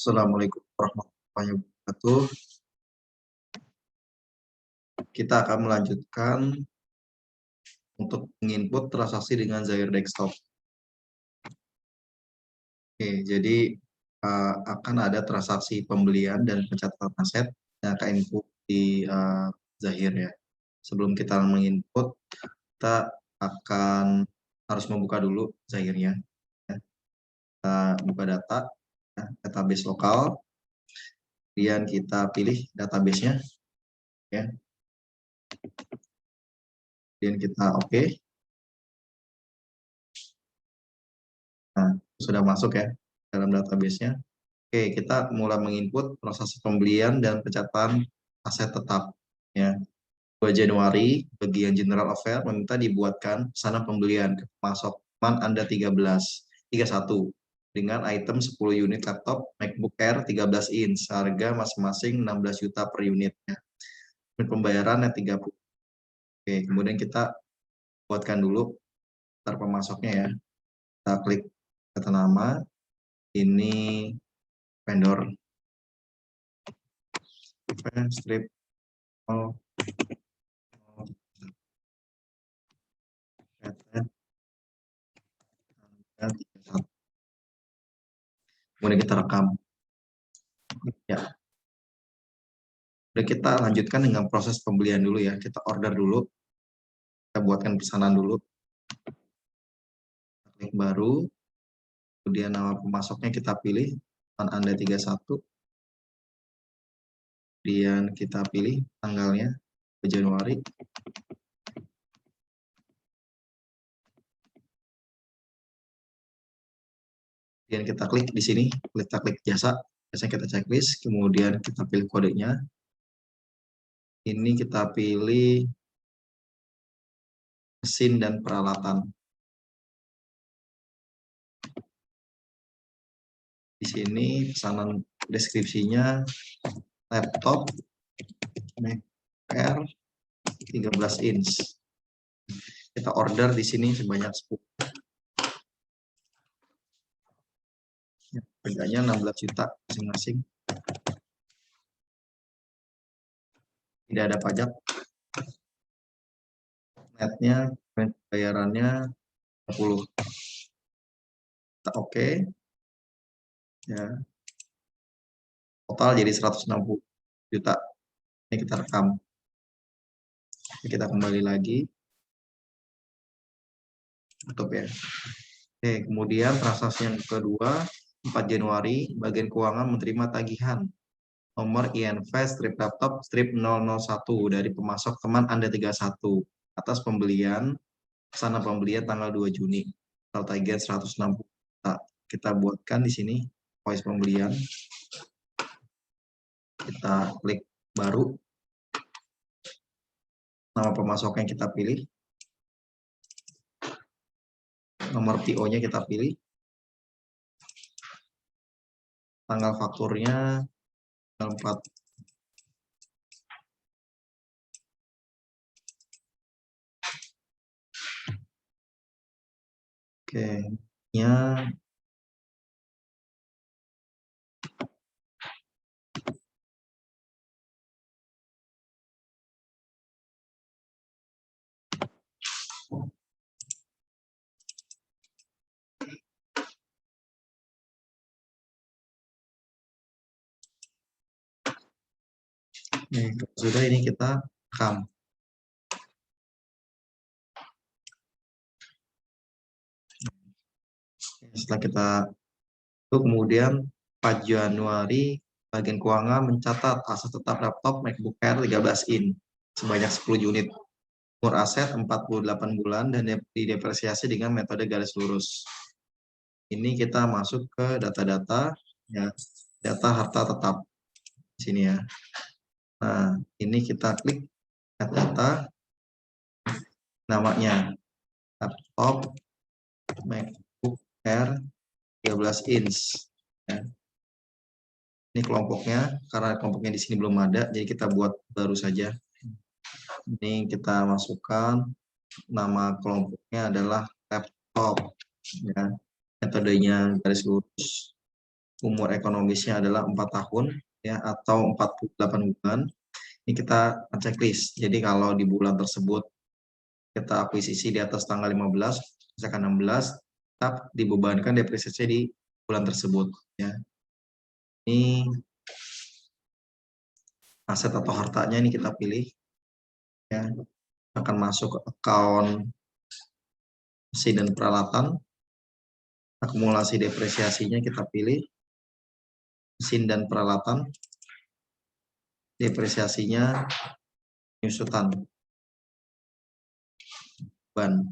Assalamualaikum warahmatullahi wabarakatuh. Kita akan melanjutkan untuk menginput transaksi dengan Zaire Desktop. Oke, jadi akan ada transaksi pembelian dan pencatatan aset yang akan input di Zahir ya. Sebelum kita menginput, kita akan harus membuka dulu Zahirnya. Ya. Kita buka data, ya, database lokal. Kemudian kita pilih database-nya, ya. Kemudian kita oke. Nah, sudah masuk ya dalam database-nya. Oke, kita mulai menginput proses pembelian dan pencatatan aset tetap. Ya. 2 Januari, bagian General Affair meminta dibuatkan pesanan pembelian ke pemasok teman Anda 31 dengan item 10 unit laptop MacBook Air 13 inch, harga masing-masing 16 juta per unitnya. Pembayaran 30. Oke, kemudian kita buatkan dulu daftar pemasoknya ya. Kita klik data nama, ini vendor strip kemudian kita rekam ya. Udah, kita lanjutkan dengan proses pembelian dulu ya. Kita order dulu, kita buatkan pesanan dulu, klik baru, kemudian nama pemasoknya kita pilih teman Anda 31, kemudian kita pilih tanggalnya Januari, kemudian kita klik di sini, kita klik jasa, biasanya kita checklist, kemudian kita pilih kodenya, ini kita pilih mesin dan peralatan. Di sini pesanan deskripsinya laptop MacBook Air 13 inch. Kita order di sini sebanyak 10. Harganya 16 juta masing-masing. Tidak ada pajak. Netnya, bayarannya 10. Kita oke. Ya. Total jadi 160 juta. Ini kita rekam. Kita kembali lagi. Tutup ya. Oke, kemudian transaksi yang kedua, 4 Januari, bagian keuangan menerima tagihan nomor INVEST strip laptop strip 001 dari pemasok teman Anda 31 atas pembelian pesanan pembelian tanggal 2 Juni. Total tagihan 160 juta. Kita buatkan di sini invoice pembelian. Kita klik baru. Nama pemasoknya kita pilih. Nomor PO-nya kita pilih. Tanggal fakturnya 4. Oke, ya. Sudah, ini kita rekam. Setelah kita itu, kemudian 4 Januari bagian keuangan mencatat aset tetap laptop MacBook Air 13 in sebanyak 10 unit. Umur aset 48 bulan dan didepresiasi dengan metode garis lurus. Ini kita masuk ke data-data ya, data harta tetap di sini ya. Nah, ini kita klik data, namanya laptop MacBook Air 13 inch ya. Ini kelompoknya, karena kelompoknya di sini belum ada, jadi kita buat baru saja. Ini kita masukkan nama kelompoknya adalah laptop ya. Metodenya garis lurus. umur ekonomisnya adalah 4 tahun ya atau 48 bulan. Ini kita checklist. Jadi kalau di bulan tersebut kita akuisisi di atas tanggal 15, misalkan 16, tetap dibebankan depresiasi di bulan tersebut ya. Ini aset atau hartanya ini kita pilih ya. Akan masuk ke account mesin dan peralatan. Akumulasi depresiasinya kita pilih mesin dan peralatan. Depresiasinya penyusutan ban.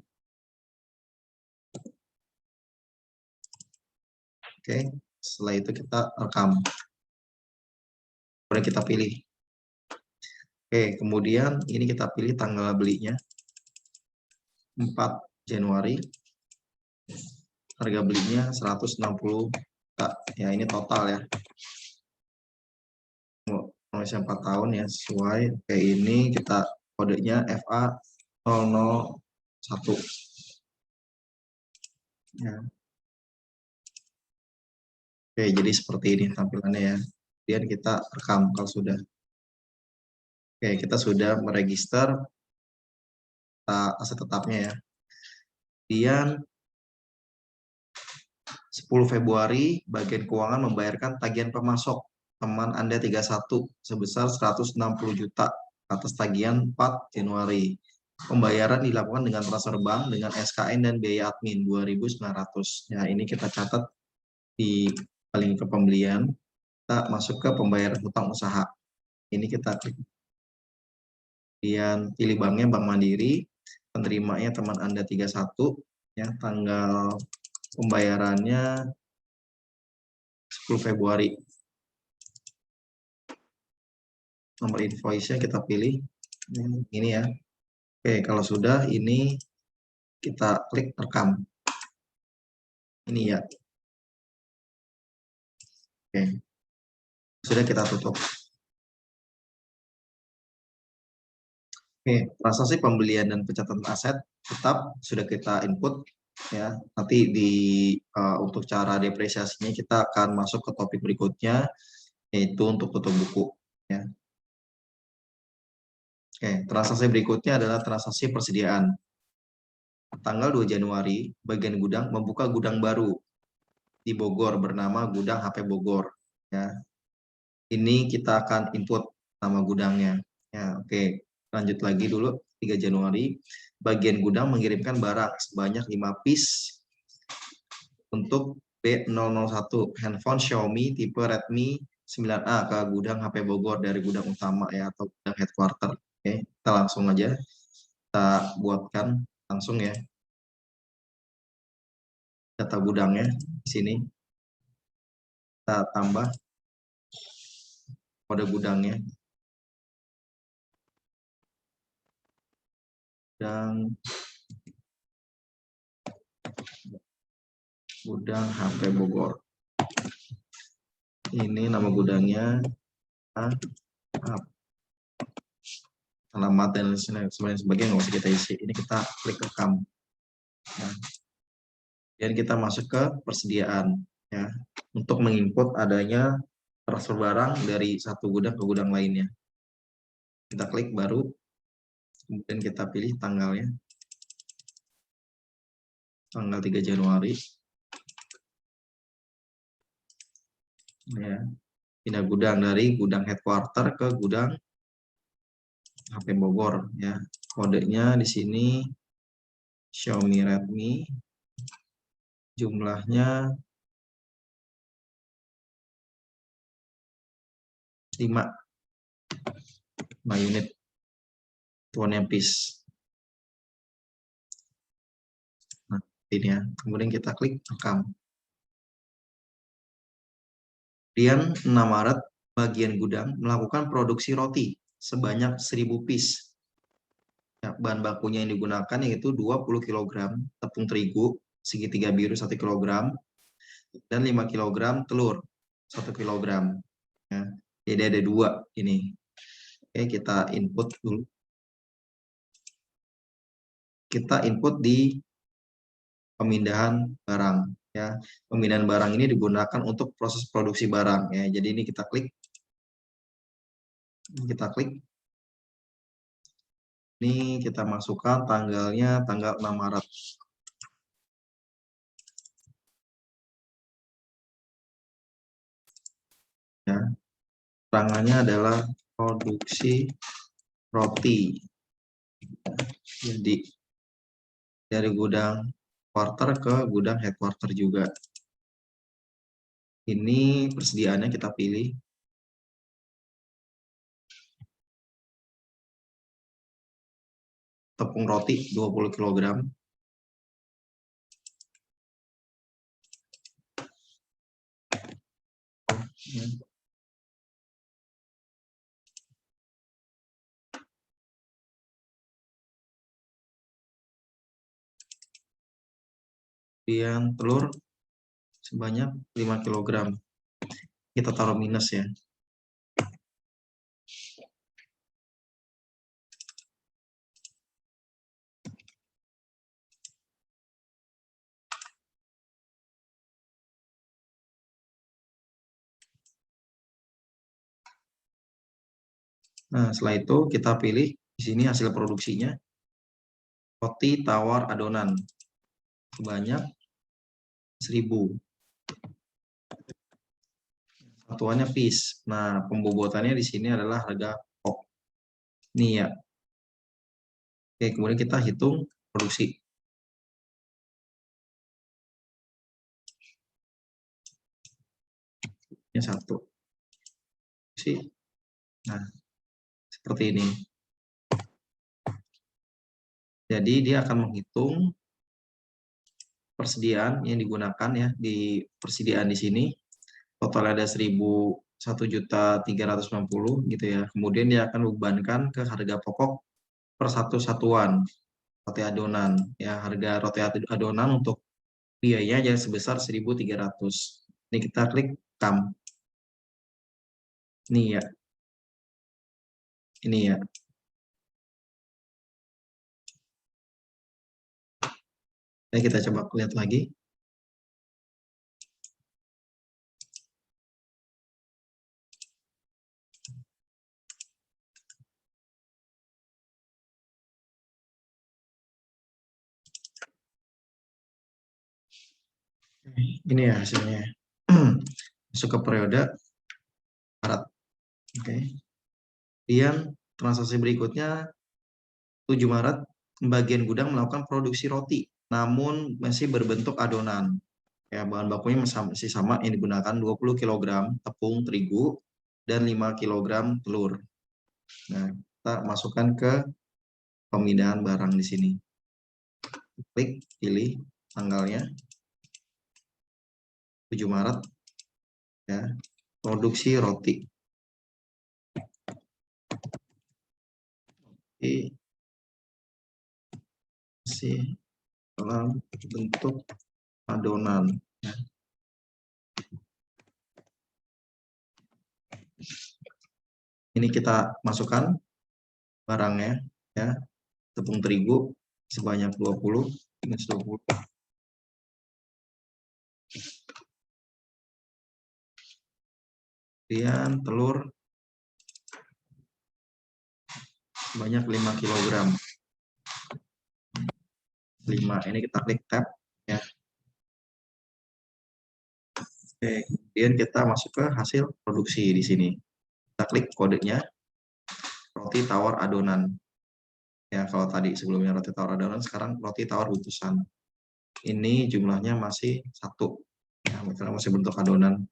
Oke, setelah itu kita rekam. Kemudian kita pilih. Oke, kemudian ini kita pilih tanggal belinya. 4 Januari. Harga belinya 160 juta. Ya, ini total ya. Indonesia 4 tahun ya, sesuai. Oke, ini kita kodenya FA 001. Ya. Oke, jadi seperti ini tampilannya ya. Kemudian kita rekam kalau sudah. Oke, kita sudah meregister aset tetapnya ya. Kemudian 10 Februari, bagian keuangan membayarkan tagihan pemasok teman Anda 31 sebesar 160 juta atas tagihan 4 Januari. Pembayaran dilakukan dengan transfer bank dengan SKN dan biaya admin 2.900. Ya, ini kita catat di paling ke pembelian. Kita masuk ke pembayaran hutang usaha. Ini kita klik. Kemudian pilih banknya Bank Mandiri, penerimanya teman Anda 31, ya, tanggal pembayarannya 10 Februari. Nomor invoice-nya kita pilih ini ya. Oke, kalau sudah ini kita klik rekam. Ini ya. Oke. Sudah kita tutup. Oke, transaksi pembelian dan pencatatan aset tetap sudah kita input ya. Nanti untuk cara depresiasinya kita akan masuk ke topik berikutnya, yaitu untuk tutup buku ya. Oke, transaksi berikutnya adalah transaksi persediaan. Tanggal 2 Januari, bagian gudang membuka gudang baru di Bogor bernama Gudang HP Bogor ya. Ini kita akan input nama gudangnya. Ya, oke. Lanjut lagi dulu, 3 Januari, bagian gudang mengirimkan barang sebanyak 5 piece untuk B001, handphone Xiaomi tipe Redmi 9A ke gudang HP Bogor dari gudang utama ya, atau gudang headquarter. Oke, kita langsung aja kita buatkan langsung ya data gudangnya di sini. Kita tambah kode gudangnya. Dan gudang HP Bogor. Ini nama gudangnya, alamat dan sebagainya nggak usah kita isi. Ini kita klik rekam. Nah, dan kita masuk ke persediaan ya, untuk menginput adanya transfer barang dari satu gudang ke gudang lainnya. Kita klik baru, kemudian kita pilih tanggalnya, tanggal 3 Januari. Ya, pindah gudang dari gudang headquarter ke gudang HP Bogor ya. Kodenya di sini Xiaomi Redmi, jumlahnya 5 unit, tuannya piece. Nah, ini ya. Kemudian kita klik rekam. Kemudian 6 Maret, bagian gudang melakukan produksi roti sebanyak 1000 piece. Ya, bahan bakunya yang digunakan yaitu 20 kg tepung terigu segitiga biru 1 kg dan 5 kg telur 1 kg. Ya, jadi ada 2 ini. Oke, kita input dulu. Kita input di pemindahan barang. Ya, pembinaan barang ini digunakan untuk proses produksi barang ya. Jadi ini kita klik, ini kita masukkan tanggalnya tanggal 6 Maret. Ya, keterangannya adalah produksi roti. Jadi dari gudang quarter ke gudang headquarter juga. Ini persediaannya kita pilih. Tepung roti 20 kg. Kemudian telur sebanyak 5 kg. Kita taruh minus ya. Nah, setelah itu kita pilih di sini hasil produksinya. Roti tawar adonan sebanyak 1000. Satuannya piece. Nah, pembobotannya di sini adalah harga pokok. Ini ya. Oke, kemudian kita hitung produksi. Ini satu. Nah, seperti ini. Jadi dia akan menghitung persediaan yang digunakan ya di persediaan di sini. Total ada 1.350.000 gitu ya. Kemudian dia akan bebankan ke harga pokok per satu satuan roti adonan. Ya, harga roti adonan untuk biayanya sebesar 1.300. Ini kita klik come. Ini ya. Ini ya. Nah, kita coba lihat lagi. Ini ya hasilnya. Masuk ke periode Maret. Oke. Kemudian transaksi berikutnya 7 Maret, bagian gudang melakukan produksi roti, namun masih berbentuk adonan. Ya, bahan bakunya masih sama, yang digunakan 20 kg tepung terigu dan 5 kg telur. Nah, kita masukkan ke pemindahan barang di sini. Klik, pilih tanggalnya 7 Maret. Ya, produksi roti. Masih dalam bentuk adonan. Ya. Ini kita masukkan barangnya, ya, tepung terigu sebanyak 20 minus 20. Kemudian telur sebanyak 5 kg. 5. Ini kita klik tab ya. Oke, kemudian kita masuk ke hasil produksi di sini. Kita klik kodenya roti tawar adonan. Ya, kalau tadi sebelumnya roti tawar adonan, sekarang roti tawar utusan. Ini jumlahnya masih 1. Ya, karena masih bentuk adonan.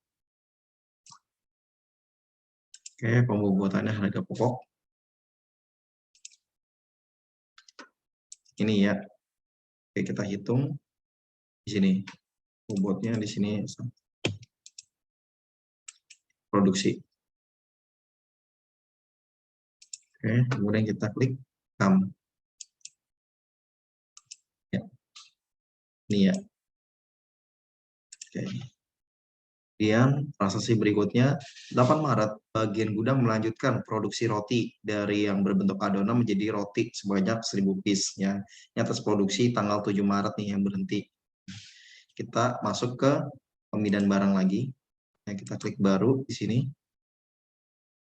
Oke, pembobotannya harga pokok. Ini ya. Oke, kita hitung di sini. Bobotnya di sini produksi. Oke, kemudian kita klik come. Ya. Ini ya. Oke. Kemudian transaksi berikutnya 8 Maret, bagian gudang melanjutkan produksi roti dari yang berbentuk adonan menjadi roti sebanyak 1000 piece ya. Ini atas produksi tanggal 7 Maret nih yang berhenti. kita masuk ke pembelian barang lagi. Ya, kita klik baru di sini.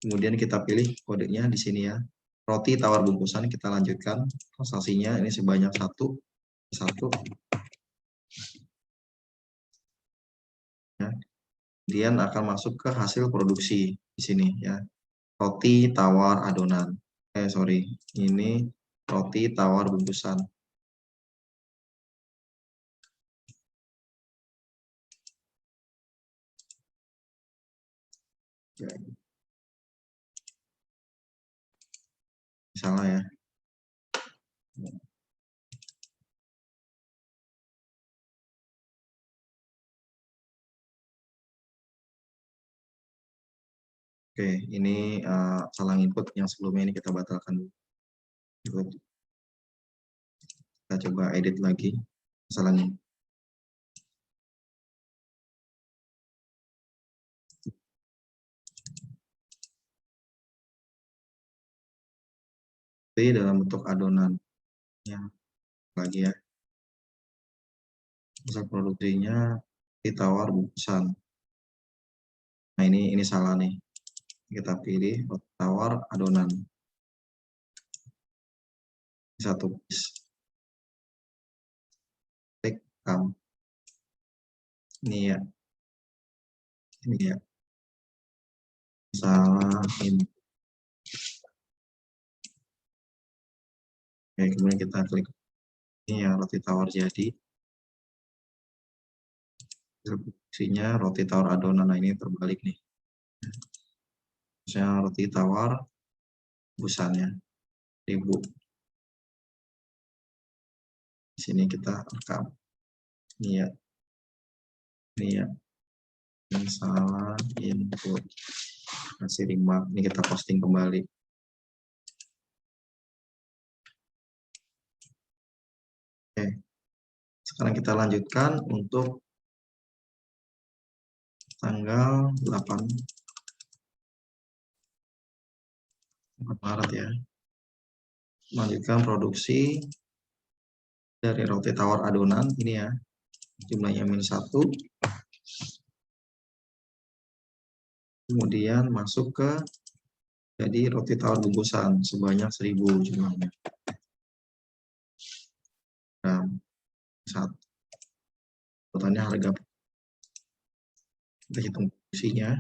Kemudian kita pilih kodenya di sini ya. Roti tawar bungkusan, kita lanjutkan transaksinya. Ini sebanyak satu. Ya. Kemudian akan masuk ke hasil produksi di sini ya. Roti tawar adonan. Sorry, ini roti tawar bungkusan. Ya. Salah ya. Oke, ini salah input yang sebelumnya ini kita batalkan dulu. Kita coba edit lagi masalahnya. Roti dalam bentuk adonan. Ya, lagi ya. Hasil produksinya roti tawar bungkusan. Nah, ini salah nih. Kita pilih roti tawar adonan. Satu piece. Klik kam. Ini ya. Ini ya. Salah ini. Oke, kemudian kita klik ini ya, roti tawar jadi. Produksinya roti tawar adonan. Nah, ini terbalik nih. Misalnya roti tawar busannya 1000. Di sini kita rekam. Ini ya. Ini ya. Ini salah input. Kasih remark. Ini kita posting kembali. Oke. Sekarang kita lanjutkan untuk tanggal 8 Maret ya. Lanjutkan produksi dari roti tawar adonan ini ya. Jumlahnya -1. Kemudian masuk ke jadi roti tawar bungkusan sebanyak 1000 jumlahnya. Dan satu. Totalnya harga. Kita hitung produksinya.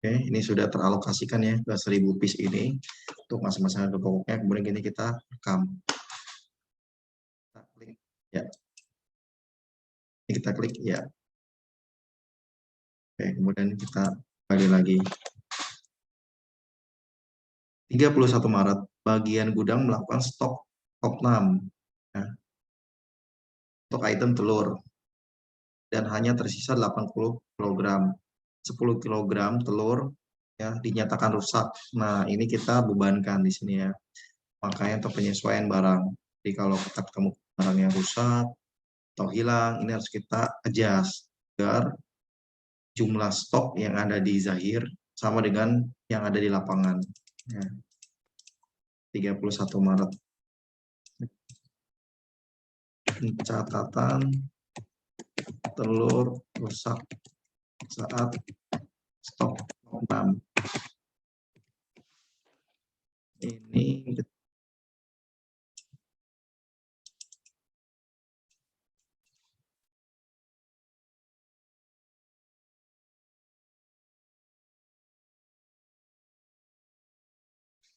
Oke, ini sudah teralokasikan ya ke 1000 piece ini untuk masing-masing harga pokoknya. Kemudian ini kita rekam. Kita klik ya. Ini kita klik ya. Oke, kemudian kita kembali lagi. 31 Maret, bagian gudang melakukan stok opnam ya, untuk item telur dan hanya tersisa 80 kg. 10 kg telur ya dinyatakan rusak. Nah, ini kita bebankan di sini ya. Makanya untuk penyesuaian barang. Jadi kalau kita ketemu barang yang rusak atau hilang, ini harus kita adjust agar jumlah stok yang ada di Zahir sama dengan yang ada di lapangan. Ya. 31 Maret. Catatan telur rusak saat stok 6. Ini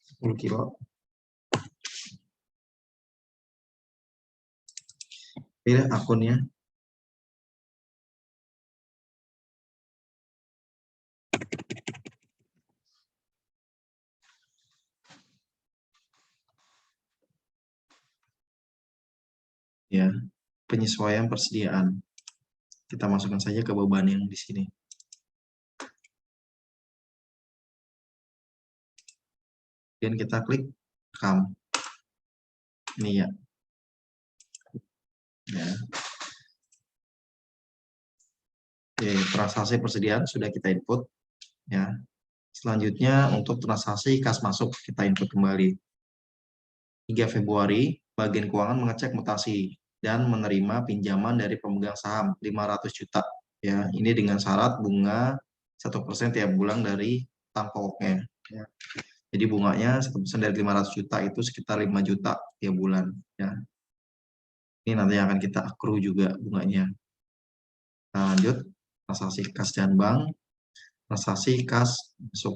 sepuluh kilo. Pilih akunnya. Ya, penyesuaian persediaan. Kita masukkan saja ke beban yang di sini. Dan kita klik rekam. Ini ya. Ya. Oke, transaksi persediaan sudah kita input. Ya. Selanjutnya untuk transaksi kas masuk kita input kembali. 3 Februari, bagian keuangan mengecek mutasi dan menerima pinjaman dari pemegang saham 500 juta. Ya, ini dengan syarat bunga 1% tiap bulan dari utang pokoknya. Ya. Jadi bunganya 1% dari 500 juta itu sekitar 5 juta tiap bulan. Ya. Ini nanti akan kita accrue juga bunganya. Nah, lanjut, transaksi kas dan bank. Transaksi kas masuk.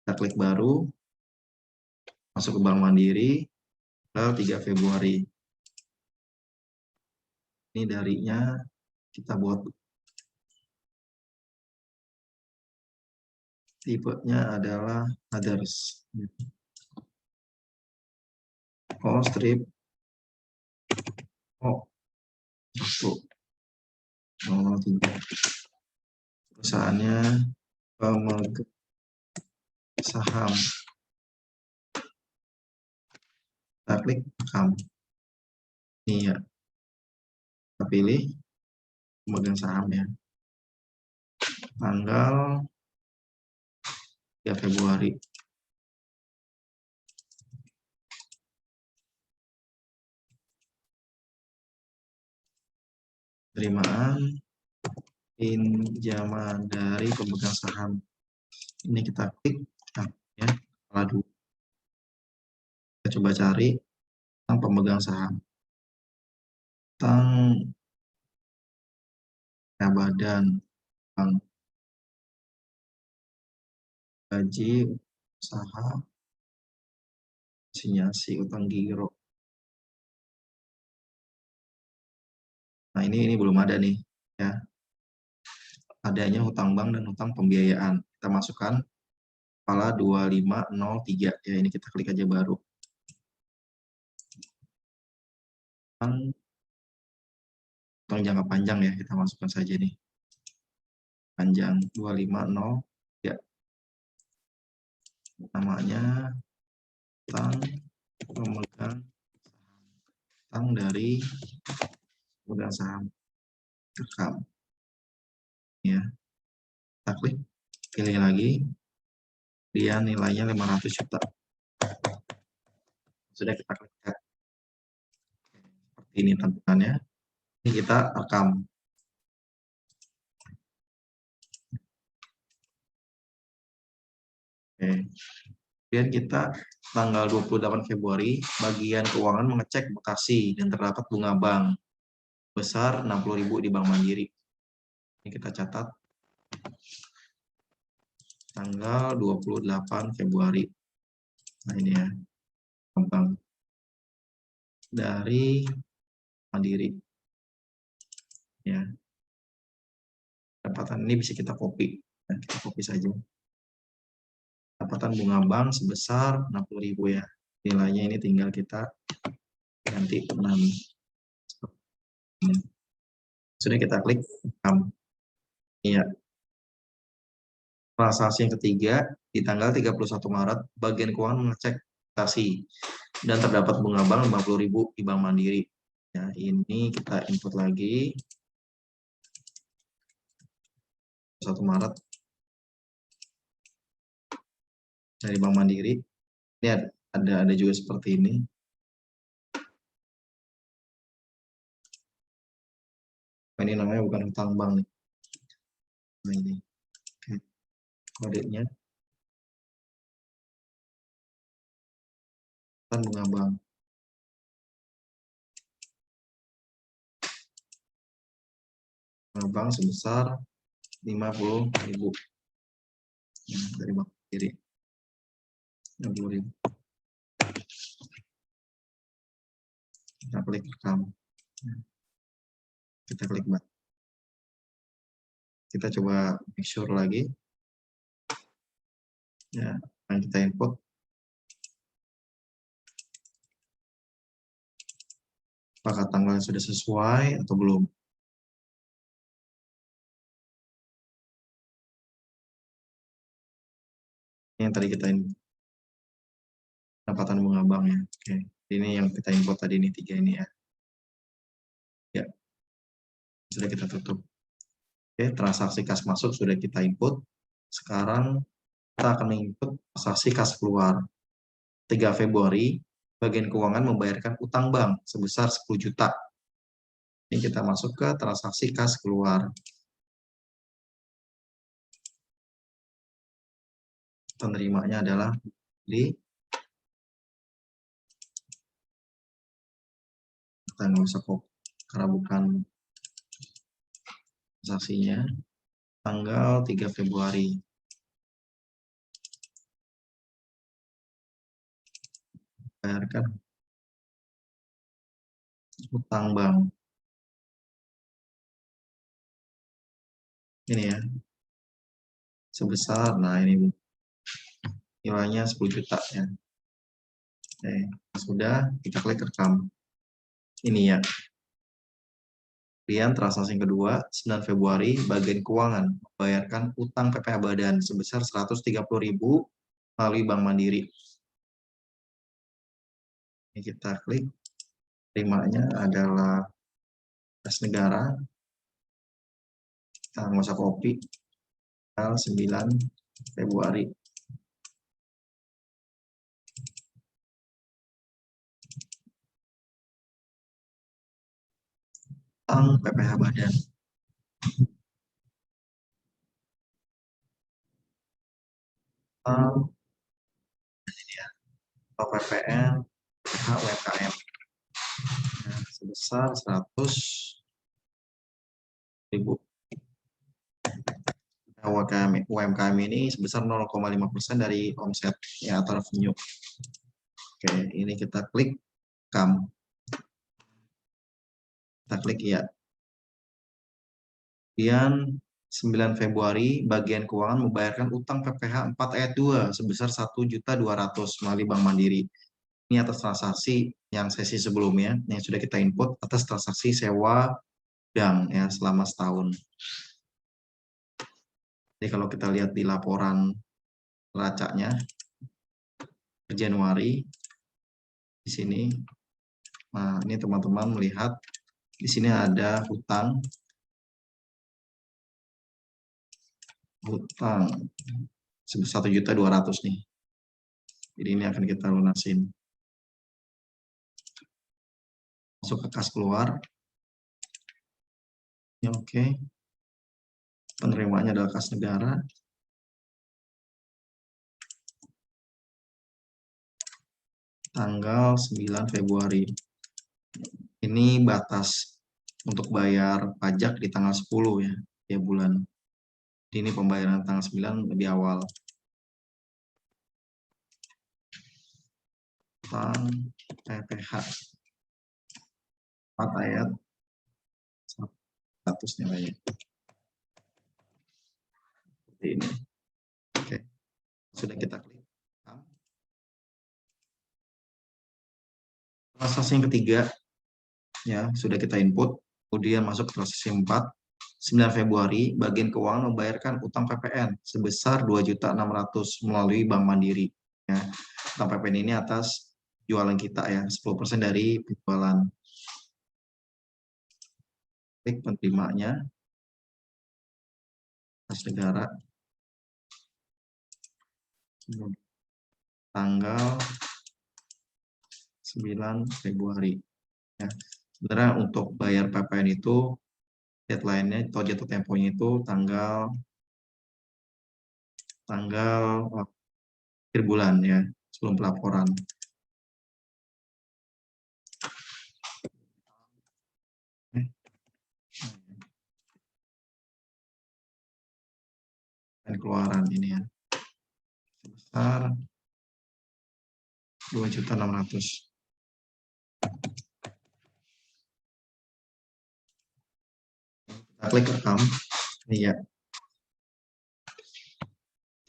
Kita klik baru, masuk ke Bank Mandiri, tanggal 3 Februari. Ini darinya kita buat. Tipenya adalah others. Oh, strip. Oh, 103. Perusahaannya pemegang saham. Kita klik rekam. Ini ya. Kita pilih pemegang saham ya. Tanggal 3 Februari. Penerimaan pinjaman dari pemegang saham. Ini kita klik ya, kepala dulu. Kita coba cari tentang pemegang saham. Tentang ya, badan bank gaji usaha asinyasi utang giro. Nah, ini belum ada nih ya. Adanya hutang bank dan hutang pembiayaan. Kita masukkan kepala 2503 ya, ini kita klik aja baru. Hutang jangka panjang ya, kita masukkan saja nih. Panjang 2503. Namanya hutang pemegang hutang dari pemegang saham. Rekam. Ya. Kita klik, pilih lagi. Dia nilainya 500 juta. Sudah kita klik. Seperti ini tampilannya. Ini kita rekam. Oke. Kemudian kita tanggal 28 Februari, bagian keuangan mengecek Bekasi dan terdapat bunga bank besar 60.000 di Bank Mandiri. Ini kita catat. Tanggal 28 Februari. Nah, ini ya. Bank dari Mandiri. Ya. Pendapatan ini bisa kita copy. Nah, kita copy saja. Pendapatan bunga bank sebesar 60.000 ya. Nilainya ini tinggal kita ganti 6. Sudah kita klik rekam. Iya. Transaksi yang ketiga, di tanggal 31 Maret, bagian keuangan mengecek transaksi dan terdapat bunga bank 50.000 di Bank Mandiri. Ya, ini kita input lagi. 1 Maret dari Bank Mandiri. Ini ada juga seperti ini. Ini namanya bukan hutang bank nih. Nah, ini. Oke. Kodenya. Kan bunga bank. Bunga bank sebesar 50.000. Dari Bank Mandiri. 50.000. Kita klik rekam. Kita klik bank. Kita coba make sure lagi. Ya, yang kita input. Apakah tanggalnya sudah sesuai atau belum? Yang tadi kita input. Pendapatan bunga bank ya. Oke. Ini yang kita input tadi ini 3 ini ya. Ya. Sudah kita tutup. Oke, transaksi kas masuk sudah kita input. Sekarang kita akan input transaksi kas keluar. 3 Februari bagian keuangan membayarkan utang bank sebesar 10 juta. Ini kita masuk ke transaksi kas keluar. Penerimanya adalah di kita nggak usah kok karena bukan transaksinya. Tanggal 3 Februari. Bayarkan utang bank. Ini ya. Sebesar, nah ini nilainya 10 juta ya. Oke, sudah, kita klik rekam. Ini ya. Kemudian transaksi yang kedua, 9 Februari, bagian keuangan membayarkan utang PPh Badan sebesar 130.000 melalui Bank Mandiri. Ini kita klik, terimanya adalah kas negara. Kita nggak usah copy, tanggal 9 Februari. Utang PPh Badan. PPN UMKM sebesar 100.000. UMKM ini sebesar 0,5% dari omset ya, atau revenue. Oke, ini kita klik rekam. Kita klik ya. Kemudian 9 Februari bagian keuangan membayarkan utang PPh 4 ayat 2 sebesar 1.200.000 melalui Bank Mandiri. Ini atas transaksi yang sesi sebelumnya yang sudah kita input atas transaksi sewa gudang ya selama setahun. Jadi kalau kita lihat di laporan neracanya per Januari di sini, nah ini teman-teman melihat di sini ada hutang sebesar 1.200.000 nih. Jadi ini akan kita lunasin. Masuk ke kas keluar. Ya, oke. Penerimanya adalah kas negara. Tanggal 9 Februari. Ini batas untuk bayar pajak di tanggal 10 ya, tiap bulan. Ini pembayaran tanggal 9 lebih awal. Utang PPh 4 ayat 100 nilainya. Seperti ini. Oke. Sudah kita klik. Transaksi yang ketiga ya sudah kita input. Kemudian masuk transaksi 4. 9 Februari, bagian keuangan membayarkan utang PPN sebesar 2.600.000 melalui Bank Mandiri. Ya. Utang PPN ini atas jualan kita ya, 10% dari penjualan. Klik penerimanya, kas negara, tanggal 9 Februari. Ya. Sebenarnya untuk bayar PPN itu deadline-nya atau jatuh temponya itu tanggal akhir bulan ya, sebelum pelaporan. Dan keluaran ini ya sebesar 2.600.000. Kita klik rekam ini ya.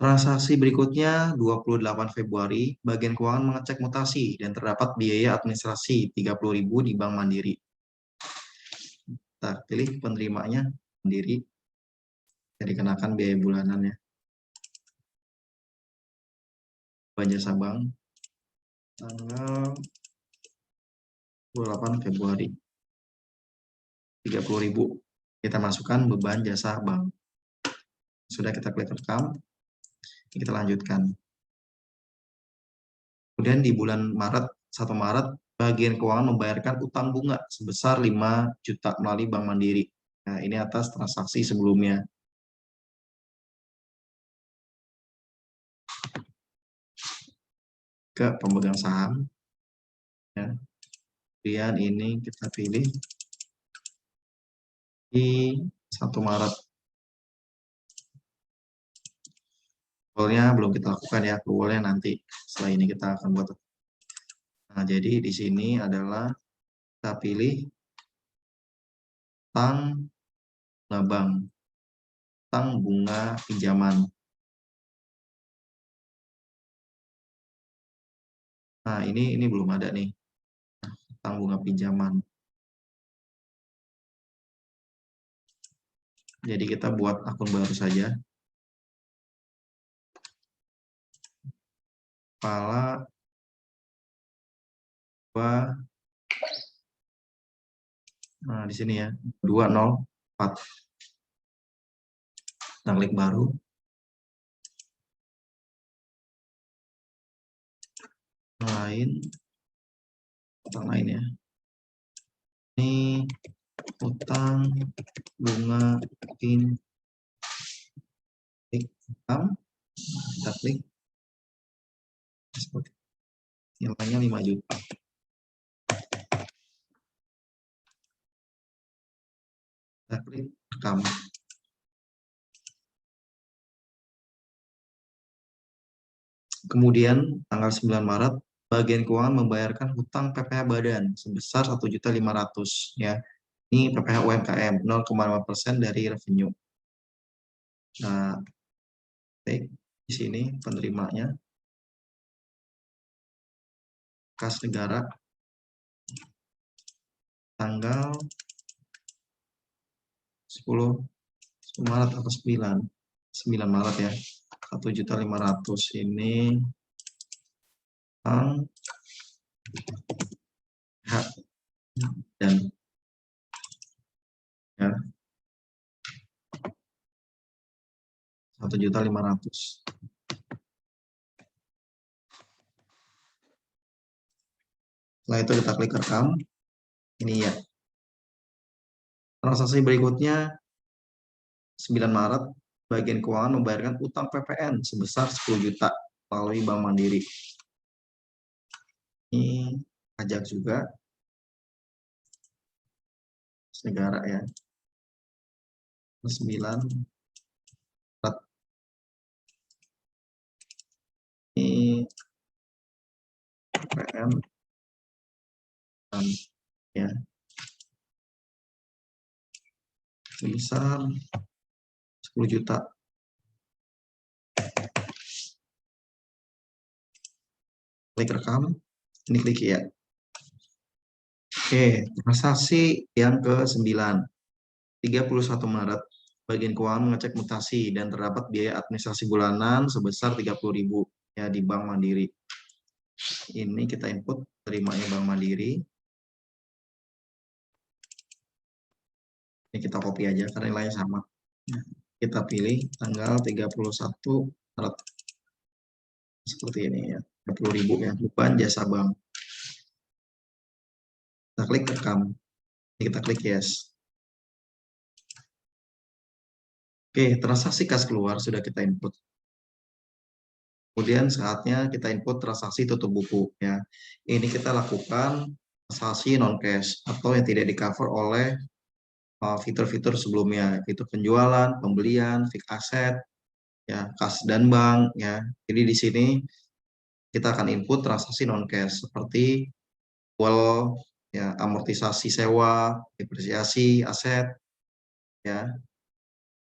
Transaksi berikutnya 28 Februari, bagian keuangan mengecek mutasi dan terdapat biaya administrasi 30.000 di Bank Mandiri. Kita pilih penerimanya Mandiri, jadi dikenakan biaya bulanan ya. Beban jasa bank tanggal 28 Februari 30.000. Kita masukkan beban jasa bank. Sudah kita klik rekam. Kita lanjutkan. Kemudian di bulan Maret 1 Maret, bagian keuangan membayarkan utang bunga sebesar 5 juta melalui Bank Mandiri. Nah, ini atas transaksi sebelumnya. Ke pemegang saham. Ya. Kemudian ini kita pilih di 1 Maret. Accrual-nya belum kita lakukan ya, accrual-nya nanti. Setelah ini kita akan buat. Nah, jadi di sini adalah kita pilih utang bank, utang bunga pinjaman. Nah, ini belum ada nih, utang bunga pinjaman. Jadi kita buat akun baru saja. Kepala 2, nah di sini ya, 204. Kita klik baru. Utang lain ya. Ini utang bunga pinjam. Kita klik. Nilainya 5 juta. Kita klik rekam. Kemudian tanggal 9 Maret, bagian keuangan membayarkan hutang PPh Badan sebesar 1.500.000 ya. Ini PPh UMKM 0,5% dari revenue. Nah, di sini penerimanya kas negara tanggal 10 Maret atau 9 Maret ya. 1.500.000 ini hak dan ya 1.500.000. Setelah itu kita klik rekam. Ini ya. Transaksi berikutnya 9 Maret, bagian keuangan membayarkan utang PPN sebesar 10 juta melalui Bank Mandiri. Ini pajak juga. Negara ya. 9 Maret. Ini PPN ya. Sebesar 10 juta. Klik rekam. Ini klik ya. Oke, transaksi yang ke-9. 31 Maret, bagian keuangan mengecek mutasi dan terdapat biaya administrasi bulanan sebesar 30.000 ya di Bank Mandiri. Ini kita input terimanya Bank Mandiri. Ini kita copy aja karena nilainya sama. Kita pilih tanggal 31 Maret. Seperti ini ya. 30.000 ya, beban jasa bank. Kita klik rekam. Ini kita klik yes. Oke, transaksi kas keluar sudah kita input. Kemudian saatnya kita input transaksi tutup buku ya. Ini kita lakukan transaksi non cash atau yang tidak di cover oleh fitur-fitur sebelumnya, fitur penjualan, pembelian, fix aset, ya, kas dan bank ya. Jadi di sini kita akan input transaksi non cash seperti jual ya, amortisasi sewa, depresiasi aset ya.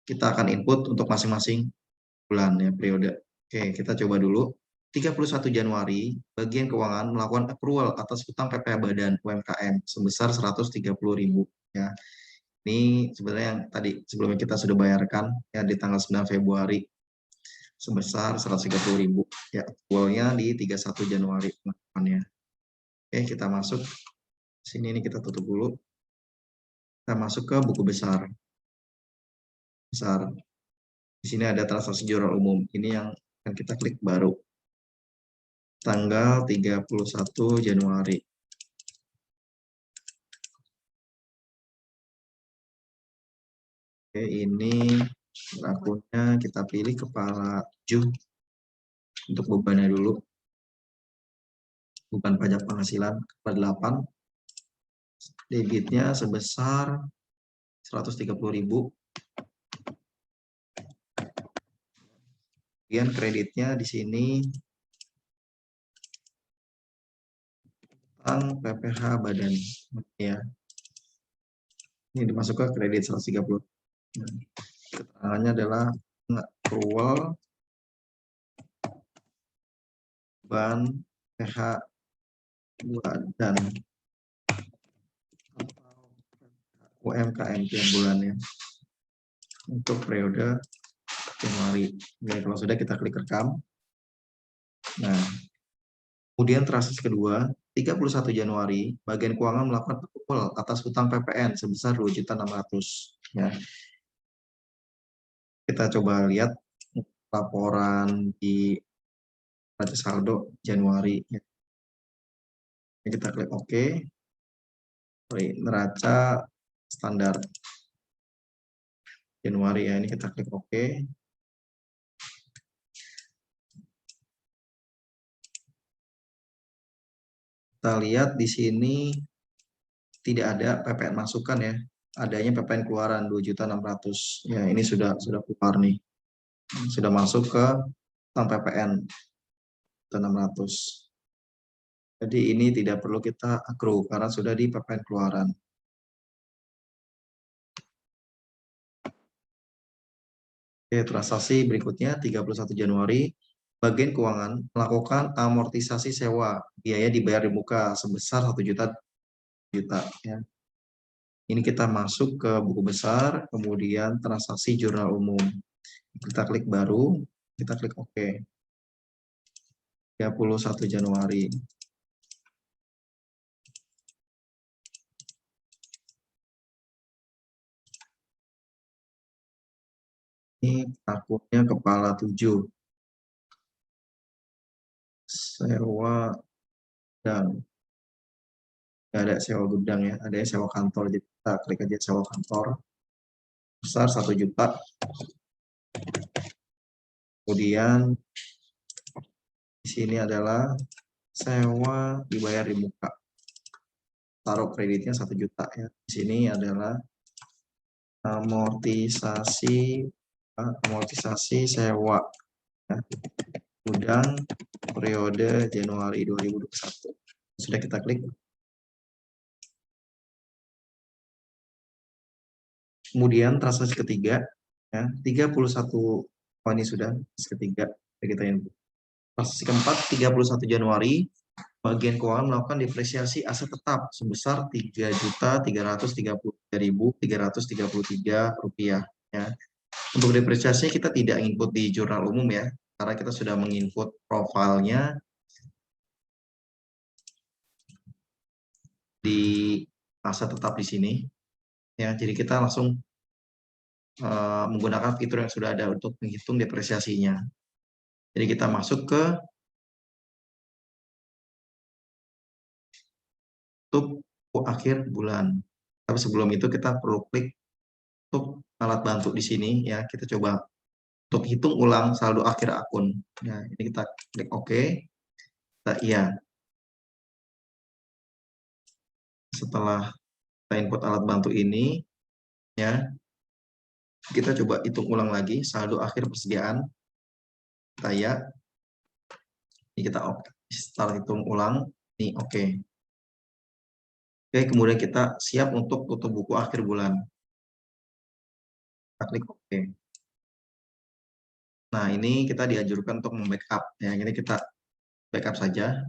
Kita akan input untuk masing-masing bulan ya, periode. Oke, kita coba dulu. 31 Januari, bagian keuangan melakukan accrual atas hutang PPh Badan UMKM sebesar 130.000 ya. Ini sebenarnya yang tadi sebelumnya kita sudah bayarkan ya di tanggal 9 Februari sebesar 130.000 ya. Accrualnya di 31 Januari pengakuannya. Oke, kita masuk sini, ini kita tutup dulu. Kita masuk ke buku besar. Di sini ada transaksi jurnal umum. Ini yang akan kita klik baru. tanggal 31 Januari. Oke, ini akunnya kita pilih kepala 7 untuk bebannya dulu. Bukan pajak penghasilan, kepala 8. Debitnya sebesar 130.000. Kemudian kreditnya di sini tentang PPh badan ya. Ini dimasuk ke kredit 130. Keterangannya adalah accrual beban PH badan UMKM tiap bulannya untuk periode Januari. Oke, kalau sudah kita klik rekam. Nah, kemudian transaksi kedua, 31 Januari, bagian keuangan melakukan accrual atas hutang PPN sebesar 2.600.000. Ya. Kita coba lihat laporan di neraca saldo Januari. Ya. Kita klik OK. Neraca standar Januari ya, ini kita klik OK. Kita lihat di sini tidak ada PPN masukan ya, adanya PPN keluaran 2.600.000. Ya, ini sudah keluar nih. Sudah masuk ke tentang PPN 600. Jadi ini tidak perlu kita accrue karena sudah di PPN keluaran. Oke, transaksi berikutnya 31 Januari, bagian keuangan melakukan amortisasi sewa, biaya dibayar di muka sebesar 1 juta ya. Ini kita masuk ke buku besar, kemudian transaksi jurnal umum. Kita klik baru, kita klik OK. 31 Januari. Ini akunnya kepala 7. Sewa dan nggak ada sewa gudang ya, ada sewa kantor. Jadi kita klik aja sewa kantor. Besar 1 juta. Kemudian di sini adalah sewa dibayar di muka. Taruh kreditnya 1 juta ya. Di sini adalah amortisasi sewa ya. Gudang periode Januari 2021. Sudah kita klik. Kemudian transaksi ketiga ya, 31 ini sudah ketiga kita input. Transaksi keempat 31 Januari, bagian keuangan melakukan depresiasi aset tetap sebesar Rp3.333.333 ya. Untuk depresiasi kita tidak input di jurnal umum ya, karena kita sudah menginput profilnya di aset tetap di sini ya. Jadi kita langsung menggunakan fitur yang sudah ada untuk menghitung depresiasinya. Jadi kita masuk ke tutup akhir bulan. Tapi sebelum itu kita perlu klik untuk alat bantu di sini ya. Kita coba untuk hitung ulang saldo akhir akun. Nah, ini kita klik OK. Kita iya. Setelah kita input alat bantu ini ya, kita coba hitung ulang lagi saldo akhir persediaan. Kita ya. Ini kita start hitung ulang. Ini oke. Oke, kemudian kita siap untuk tutup buku akhir bulan. Kita klik OK. Nah, ini kita dianjurkan untuk membackup. Ya, ini kita backup saja.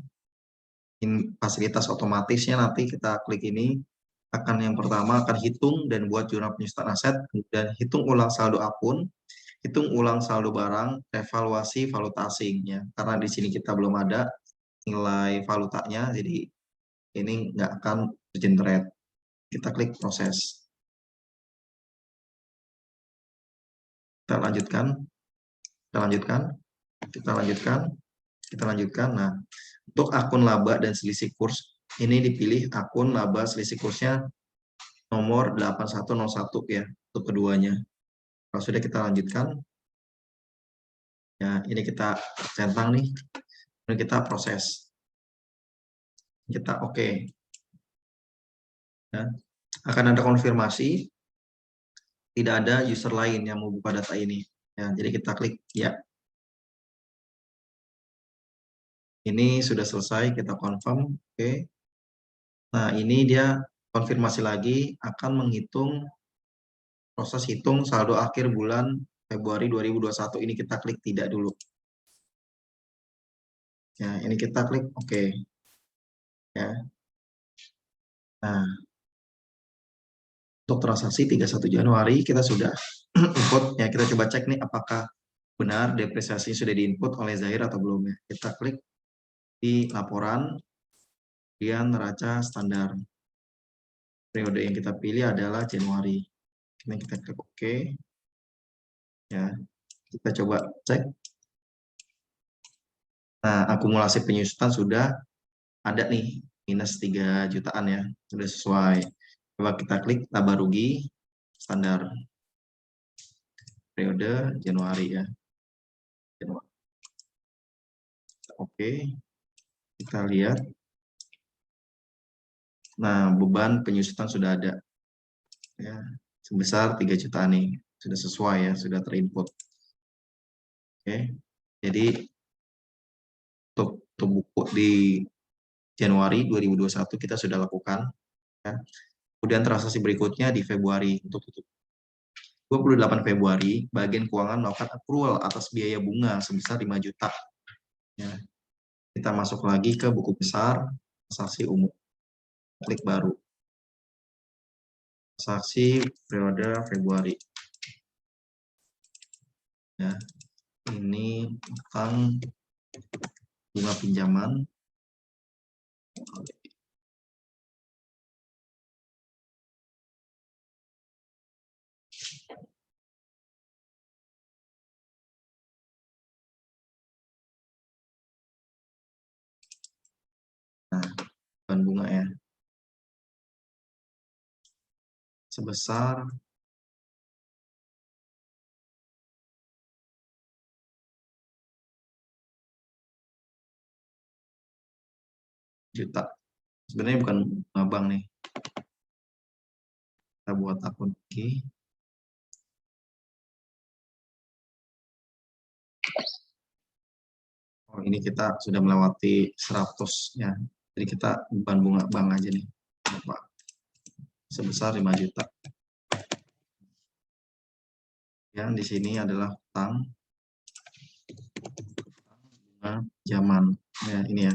Ini fasilitas otomatisnya nanti kita klik ini akan yang pertama akan hitung dan buat jurnal penyusunan aset, kemudian hitung ulang saldo akun, hitung ulang saldo barang, evaluasi valuta asingnya. Karena di sini kita belum ada nilai valutanya, jadi ini nggak akan generate. Kita klik proses. Kita lanjutkan. Kita lanjutkan. Kita lanjutkan. Nah, untuk akun laba dan selisih kurs, ini dipilih akun laba selisih kursnya nomor 8101 ya, untuk keduanya. Kalau sudah kita lanjutkan, ya ini kita centang nih, dan kita proses. Kita oke. Ya. Akan ada konfirmasi, tidak ada user lain yang mau buka data ini. Ya, jadi kita klik ya. Ini sudah selesai, kita confirm. Oke. Nah, ini dia konfirmasi lagi akan menghitung proses hitung saldo akhir bulan Februari 2021. Ini kita klik tidak dulu. Ya, ini kita klik oke. Ya. Nah, untuk transaksi 31 Januari kita sudah input. Ya, kita coba cek nih apakah benar depresiasi sudah diinput oleh Zahir atau belum ya. Kita klik di laporan, kemudian neraca standar. Periode yang kita pilih adalah Januari. Ini kita klik OK. Ya, kita coba cek. Nah, akumulasi penyusutan sudah ada nih, minus 3 jutaan ya, sudah sesuai. Coba kita klik laba rugi standar periode Januari ya. Januari. Oke, kita lihat. Nah, beban penyusutan sudah ada ya, sebesar 3 jutaan nih, sudah sesuai ya, sudah terinput. Oke, jadi untuk buku di Januari 2021 kita sudah lakukan ya. Kemudian transaksi berikutnya di Februari. Untuk 28 Februari, bagian keuangan melakukan accrual atas biaya bunga sebesar 5 juta. Ya. Kita masuk lagi ke buku besar, transaksi umum. Klik baru. Transaksi periode Februari. Ya. Ini tentang bunga pinjaman. Nah, bukan bunga ya. Sebesar juta. Sebenarnya bukan bunga bank nih. Kita buat akun lagi. Oh, ini kita sudah melewati 100 ya. Jadi kita bukan bunga bank aja nih. Sebesar 5 juta. Yang di sini adalah utang bunga pinjaman. Ya, ini ya.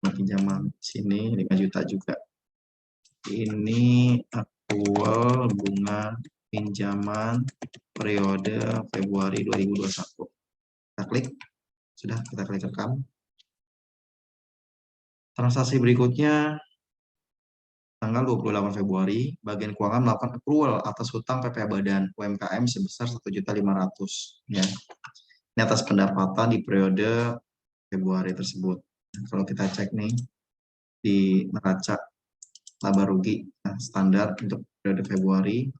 Bunga pinjaman sini 5 juta juga. Ini aktual bunga pinjaman periode Februari 2021. Kita klik. Sudah, kita klik rekam. Transaksi berikutnya tanggal 28 Februari, bagian keuangan melakukan accrual atas hutang PPh Badan UMKM sebesar 1.500.000 ya. Ini atas pendapatan di periode Februari tersebut. Kalau kita cek nih di neraca laba rugi standar untuk periode Februari,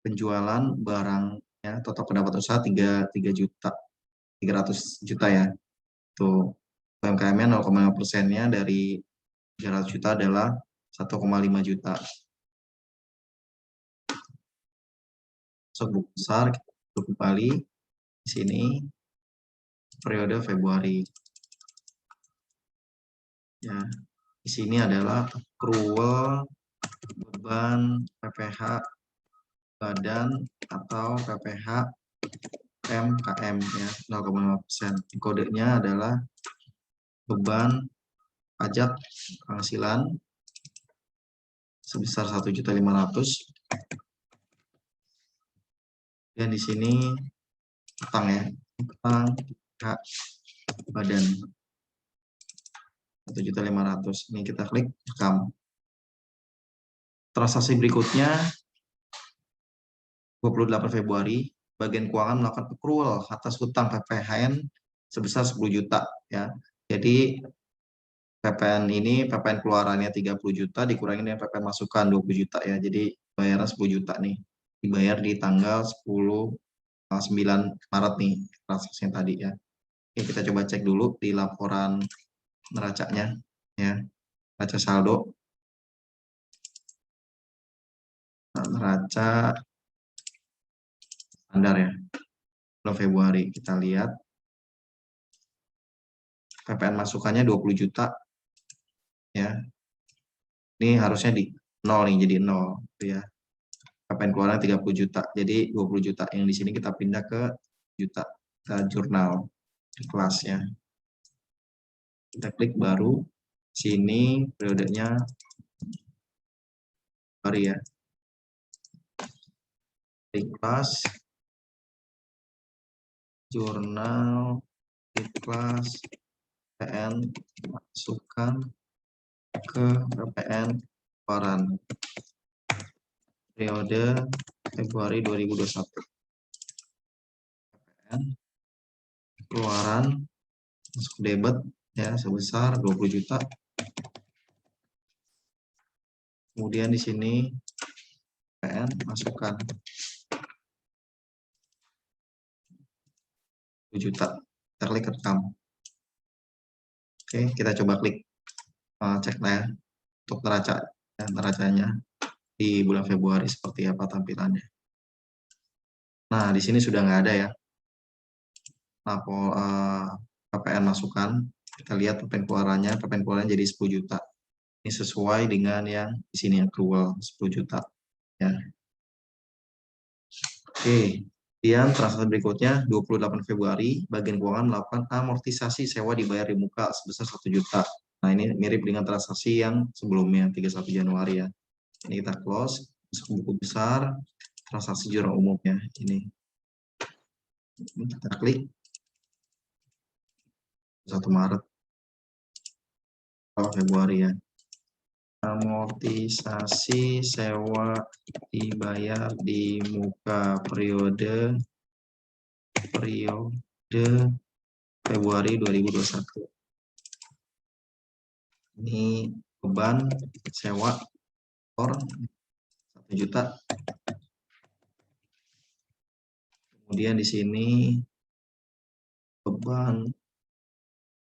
penjualan barang ya, total pendapatan usaha 3 juta 300 juta ya. Tuh UMKM-nya 0,5%-nya dari 300 juta adalah 1,5 juta. Buku besar, kita kembali di sini periode Februari. Ya, di sini adalah accrual beban PPh badan atau PPh MKM ya 0,5%. Kodenya adalah beban pajak penghasilan sebesar 1.500.000. Dan di sini utang ya, utang hak badan 1.500.000. Ini kita klik rekam. Transaksi berikutnya 28 Februari, bagian keuangan melakukan accrual atas hutang PPHN sebesar 10 juta ya. Jadi PPN keluarannya 30 juta dikurangi dengan PPN masukan 20 juta ya. Jadi bayaran 10 juta nih. Dibayar di tanggal 9 Maret nih transaksinya tadi ya. Oke, kita coba cek dulu di laporan neracanya ya. Neraca saldo. Neraca standar ya. Bulan Februari kita lihat PPN masukannya 20 juta ya. Ini harusnya di 0 nih, jadi 0 ya. PPN keluaran 30 juta. Jadi 20 juta yang di sini kita pindah ke juta ke jurnal kelasnya. Kita klik baru. Sini periodenya baru ya. Klik kelas jurnal kelas PPN masukkan ke PPN keluaran periode Februari 2021. PPN keluaran masuk debit ya sebesar 20 juta. Kemudian di sini PPN masukkan 20 juta. Kita klik rekam. Oke, kita coba klik cek ya untuk neracanya di bulan Februari seperti apa tampilannya. Nah, di sini sudah nggak ada ya. PPN masukan. Kita lihat PPN keluarannya jadi 10 juta. Ini sesuai dengan yang di sini accrual 10 juta. Ya. Oke, kemudian transaksi berikutnya 28 Februari, bagian keuangan melakukan amortisasi sewa dibayar di muka sebesar 1 juta. Nah, ini mirip dengan transaksi yang sebelumnya 31 Januari ya. Ini kita close, masuk buku besar, transaksi jurnal umumnya ini. Kita klik 1 Maret kalau Februari ya. Amortisasi sewa dibayar di muka periode Februari 2021. Ini beban sewa or 1 juta. Kemudian di sini beban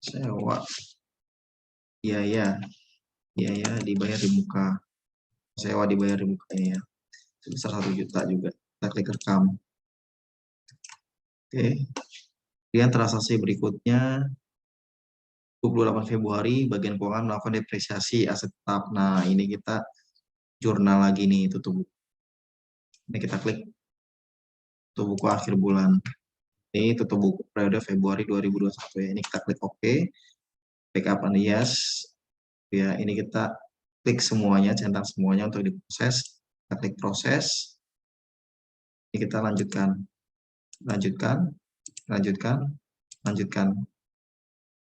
sewa biaya dibayar di muka, sewa dibayar di mukanya ya, sebesar 1 juta juga. Kita klik rekam. Oke. Kemudian transaksi berikutnya 28 Februari, bagian keuangan melakukan depresiasi aset tetap. Nah, ini kita jurnal lagi nih, tutup buku. Ini kita klik tutup buku akhir bulan. Ini tutup buku periode Februari 2021 ya. Ini kita klik OK. Backup and yes. Ya, ini kita klik semuanya, centang semuanya untuk diproses. Kita klik proses. Ini kita lanjutkan.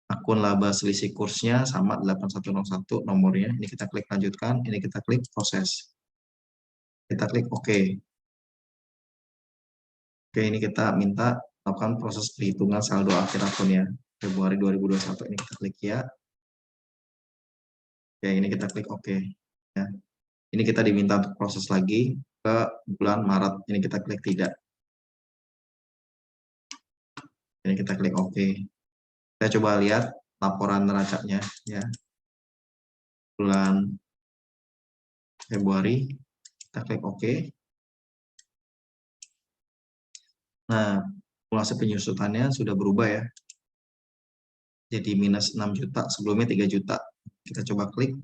Akun laba selisih kursnya sama 8101 nomornya. Ini kita klik lanjutkan. Ini kita klik proses. Kita klik OK. Oke, ini kita minta lakukan proses perhitungan saldo akhir akunnya Februari 2021. Ini kita klik ya. Oke, ini kita klik OK. Ya. Ini kita diminta untuk proses lagi ke bulan Maret. Ini kita klik tidak. Ini kita klik OK. Kita coba lihat laporan neracanya ya. Bulan Februari. Kita klik OK. Nah, akumulasi penyusutannya sudah berubah ya. Jadi minus 6 juta, sebelumnya 3 juta. Kita coba klik.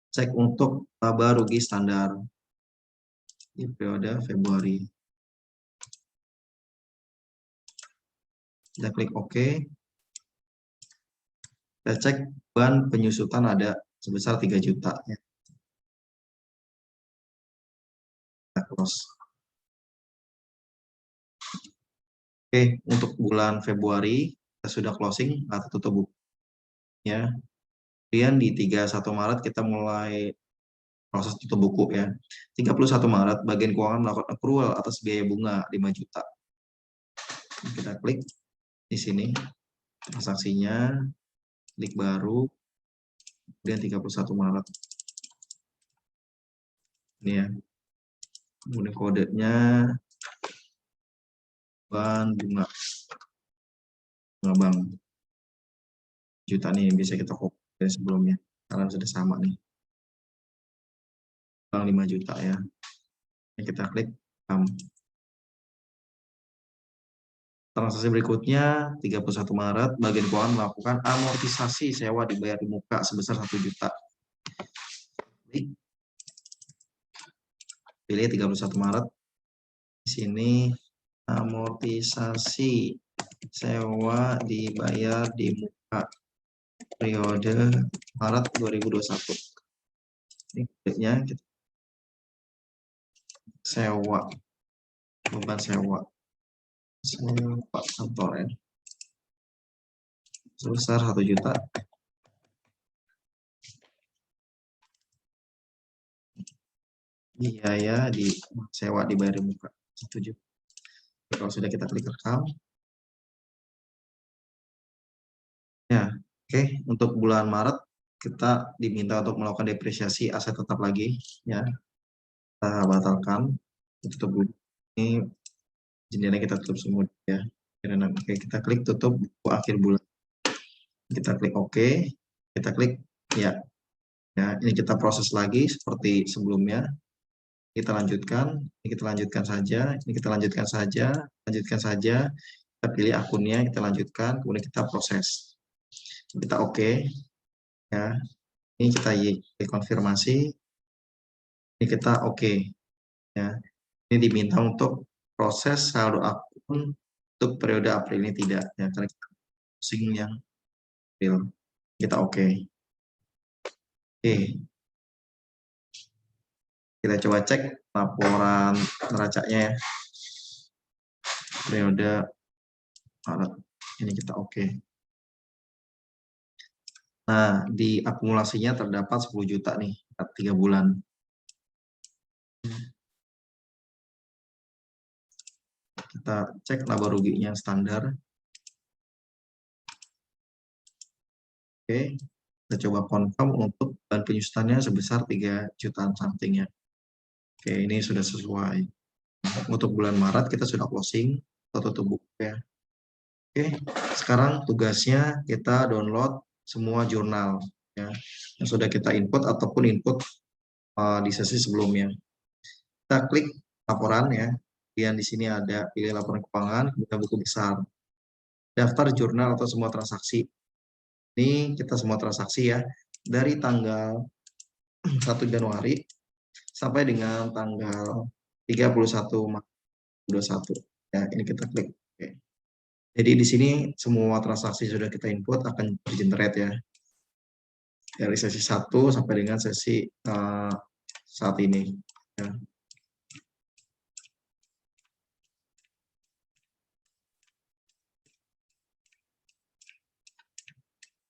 Cek untuk laba rugi standar di periode Februari. Kita klik OK. Kita cek beban penyusutan ada sebesar 3 juta. Ya. Kita close. Oke, untuk bulan Februari kita sudah closing atau tutup buku. Ya. Kemudian di 31 Maret kita mulai proses tutup buku ya. 31 Maret bagian keuangan melakukan accrual atas biaya bunga 5 juta. Kita klik. di sini transaksinya, klik baru, kemudian 31 Maret. Ini ya. Kemudian kodenya bunga bank juta nih, bisa kita copy dari sebelumnya karena sudah sama nih, bank 5 juta ya. Kita klik transaksi berikutnya 31 Maret, bagian keuangan melakukan amortisasi sewa dibayar di muka sebesar 1 juta. Pilih 31 Maret. Di sini amortisasi sewa dibayar di muka periode Maret 2021. Ini kodenya kita sewa, beban sewa kantor ya, sebesar 1 juta. Biaya di sewa dibayar di muka 1 juta. Kalau sudah kita klik rekam. Ya, oke. Untuk bulan Maret kita diminta untuk melakukan depresiasi aset tetap lagi ya. Kita batalkan, tutup dulu. Ini jendela kita tutup semua ya. Oke, kita klik tutup buku akhir bulan. Kita klik OK, kita klik ya. Ya, ini kita proses lagi seperti sebelumnya. Kita lanjutkan, ini kita lanjutkan saja, ini kita lanjutkan saja, kita pilih akunnya, kita lanjutkan, kemudian kita proses. Kita OK ya. Ini kita konfirmasi, ini kita OK ya. Ini diminta untuk proses saldo akun untuk periode April ini tidak ya, karena kita pusing yang April. Kita OK. Oke. Kita coba cek laporan neracanya ya. Periode Maret. Ini kita OK. Nah, di akumulasinya terdapat 10 juta nih, 3 bulan. Kita cek laba ruginya standar. Oke, kita coba confirm untuk bahan penyusutannya sebesar 3 jutaan something ya. Oke, ini sudah sesuai. Untuk bulan Maret kita sudah closing atau tutup buku ya. Oke, sekarang tugasnya kita download semua jurnal ya, yang sudah kita input ataupun input di sesi sebelumnya. Kita klik laporan ya. Kemudian di sini ada pilih laporan keuangan, kemudian buku besar. Daftar jurnal atau semua transaksi. Ini kita semua transaksi ya, dari tanggal 1 Januari sampai dengan tanggal 31 Maret 2021. Ya, ini kita klik. Oke. Jadi di sini semua transaksi sudah kita input akan tergenerate ya. Dari sesi 1 sampai dengan sesi saat ini. Ya.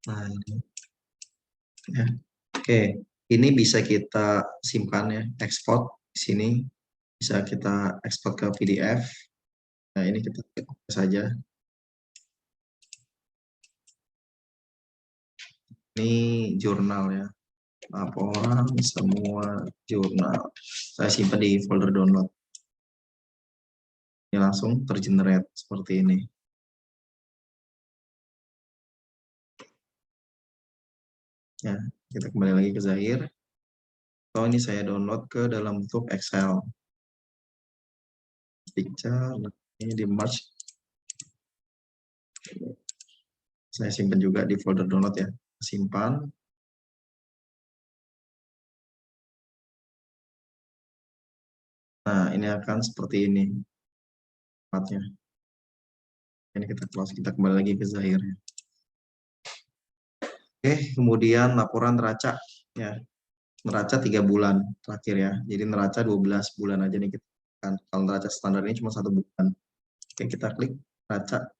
Nah, ini. Ya. Oke, ini bisa kita simpan ya, ekspor di sini. Bisa kita ekspor ke PDF. Nah, ini kita klik saja. Ini jurnal ya, laporan semua jurnal. Saya simpan di folder download. Ini langsung tergenerate seperti ini. Ya, kita kembali lagi ke Zahir. Oh, ini saya download ke dalam bentuk Excel. Picture, ini di merge. Saya simpan juga di folder download ya. Simpan. Nah, ini akan seperti ini. Tempatnya. Ini kita close, kita kembali lagi ke Zahir. Oke, kemudian laporan neraca ya. Neraca 3 bulan terakhir ya. Jadi neraca 12 bulan aja nih kita kan. Kalau neraca standar ini cuma 1 bulan. Oke, kita klik neraca.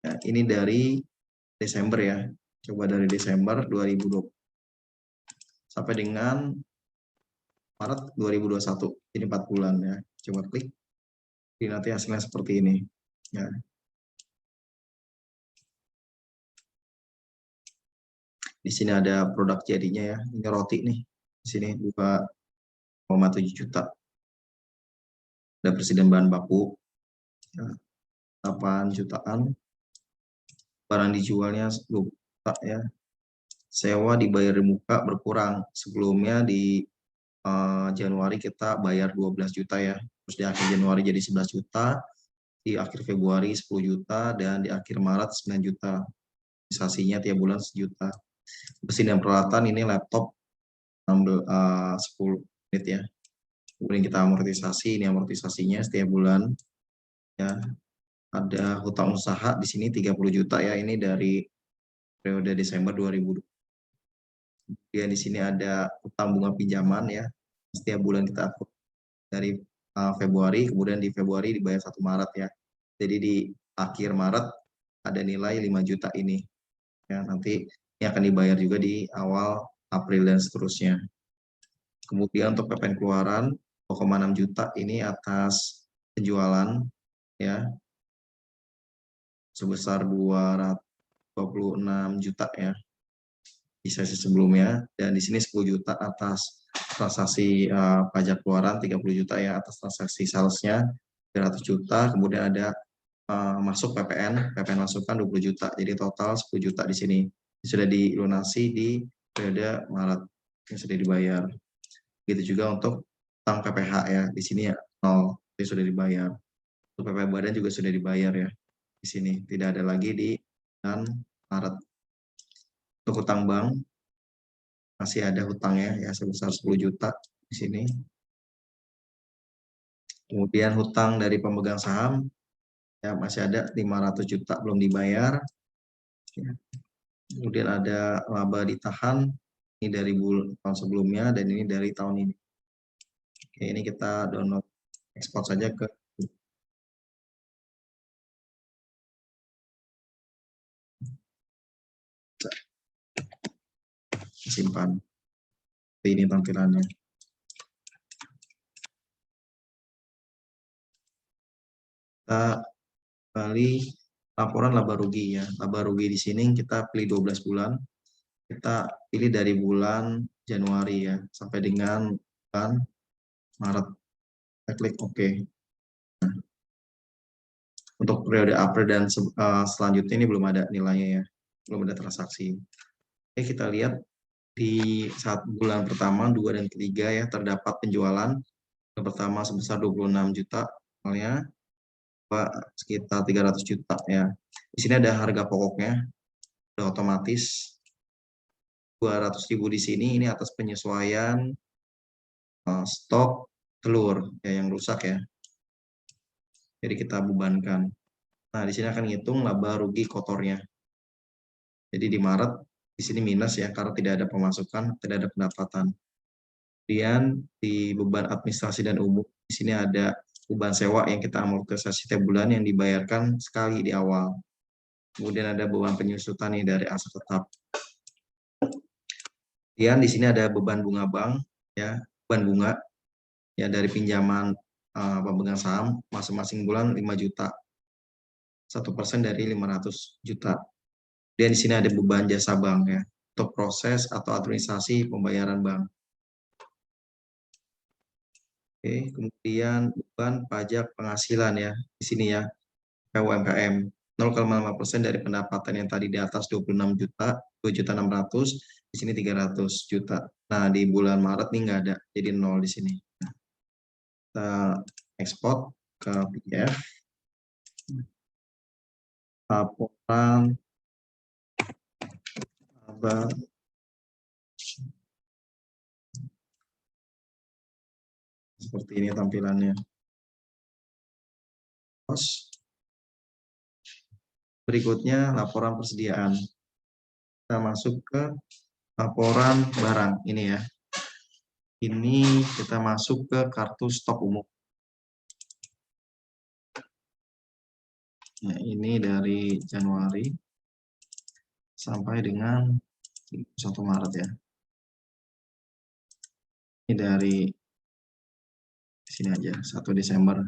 Ya, ini dari Desember ya. Coba dari Desember 2020 sampai dengan Maret 2021. Ini 4 bulan ya. Coba klik. Jadi nanti hasilnya seperti ini. Ya. Di sini ada produk jadinya ya. Ini roti nih. Di sini 2,7 juta. Ada persediaan bahan baku ya, 8 jutaan. Barang dijualnya 10 juta ya. Sewa dibayar di muka berkurang. Sebelumnya di Januari kita bayar 12 juta ya. Terus di akhir Januari jadi 11 juta. Di akhir Februari 10 juta. Dan di akhir Maret 9 juta. Sisanya tiap bulan 1 juta. Mesin dan peralatan ini laptop 10 unit ya. Kemudian kita amortisasi, ini amortisasinya setiap bulan ya. Ada hutang usaha di sini 30 juta ya, ini dari periode Desember 2020. Kemudian di sini ada hutang bunga pinjaman ya. Setiap bulan kita atur dari Februari, kemudian di Februari dibayar 1 Maret ya. Jadi di akhir Maret ada nilai 5 juta ini. Ya, nanti ini akan dibayar juga di awal April dan seterusnya. Kemudian untuk PPN keluaran 2,6 juta ini atas penjualan ya sebesar 226 juta ya di sesi sebelumnya, dan di sini 10 juta atas transaksi pajak keluaran, 30 juta ya atas transaksi salesnya, 300 juta, kemudian ada masuk PPN masukan 20 juta, jadi total 10 juta di sini sudah dilunasi di periode Maret yang sudah dibayar. Begitu juga untuk utang PPH ya, di sini ya 0, itu sudah dibayar. Untuk PPH badan juga sudah dibayar ya, di sini tidak ada lagi di bulan Maret. Untuk hutang bank masih ada hutangnya ya sebesar 10 juta di sini. Kemudian hutang dari pemegang saham ya masih ada 500 juta belum dibayar. Ya. Kemudian ada laba ditahan, ini dari tahun sebelumnya dan ini dari tahun ini. Oke, ini kita download ekspor saja ke simpan. Ini tampilannya. Kita kembali laporan laba rugi ya. Laba rugi di sini kita pilih 12 bulan. Kita pilih dari bulan Januari ya sampai dengan bulan Maret. Kita klik OK. Untuk periode April dan selanjutnya ini belum ada nilainya ya, belum ada transaksi. Oke, kita lihat di saat bulan pertama, 2 dan ketiga ya terdapat penjualan. Yang pertama sebesar 26 juta, misalnya sekitar 300 juta ya. Di sini ada harga pokoknya, udah otomatis 200.000 di sini, ini atas penyesuaian stok telur ya yang rusak ya. Jadi kita bebankan. Nah, di sini akan ngitung laba rugi kotornya. Jadi di Maret di sini minus ya karena tidak ada pemasukan, tidak ada pendapatan. Kemudian di beban administrasi dan umum di sini ada beban sewa yang kita amortisasi setiap bulan yang dibayarkan sekali di awal. Kemudian ada beban penyusutan nih dari aset tetap. Kemudian di sini ada beban bunga bank ya, beban bunga ya dari pinjaman pemegang saham masing-masing bulan 5 juta. 1% dari 500 juta. Dan di sini ada beban jasa bank ya untuk proses atau administrasi pembayaran bank. Oke, kemudian beban pajak penghasilan ya di sini ya UMKM 0,5% dari pendapatan yang tadi di atas 26 juta, 2.600.000, di sini 300 juta. Nah, di bulan Maret nih nggak ada, jadi 0 di sini. Kita ekspor ke PDF. Laporan laba seperti ini tampilannya. Berikutnya laporan persediaan. Kita masuk ke laporan barang ini ya. Ini kita masuk ke kartu stok umum. Nah, ini dari Januari sampai dengan 1 Maret ya. Ini dari sini aja, 1 Desember.